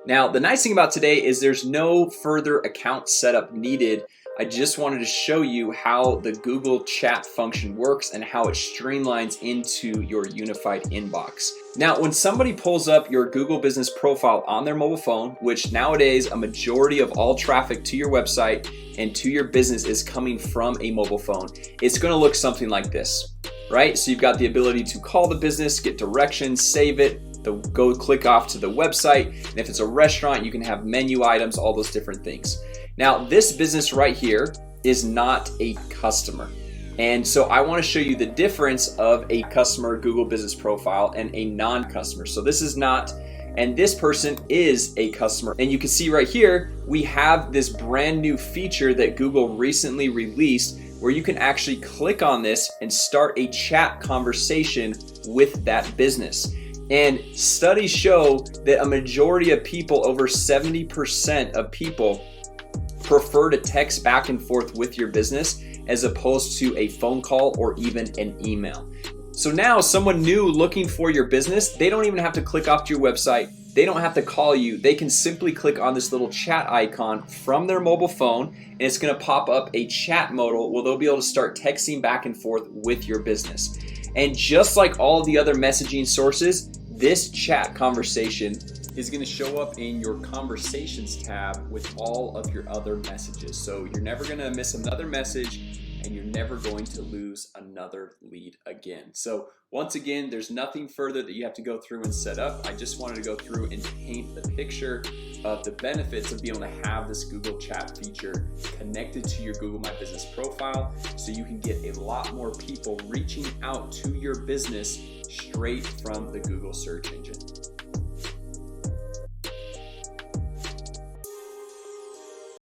Now, the nice thing about today is there's no further account setup needed. I just wanted to show you how the Google chat function works and how it streamlines into your unified inbox. Now, when somebody pulls up your Google business profile on their mobile phone, which nowadays a majority of all traffic to your website and to your business is coming from a mobile phone, it's gonna look something like this, right? So you've got the ability to call the business, get directions, save it, go click off to the website, and if it's a restaurant, you can have menu items, all those different things. Now, this business right here is not a customer. And so I want to show you the difference of a customer Google business profile and a non-customer. So this is not, and this person is a customer. And you can see right here, we have this brand new feature that Google recently released where you can actually click on this and start a chat conversation with that business. And studies show that a majority of people, over 70% of people, prefer to text back and forth with your business as opposed to a phone call or even an email. So now someone new looking for your business, they don't even have to click off to your website. They don't have to call you. They can simply click on this little chat icon from their mobile phone and it's gonna pop up a chat modal where they'll be able to start texting back and forth with your business. And just like all the other messaging sources, this chat conversation is going to show up in your conversations tab with all of your other messages. So you're never going to miss another message and you're never going to lose another lead again. So once again, there's nothing further that you have to go through and set up. I just wanted to go through and paint the picture of the benefits of being able to have this Google chat feature connected to your Google My Business profile so you can get a lot more people reaching out to your business straight from the Google search engine.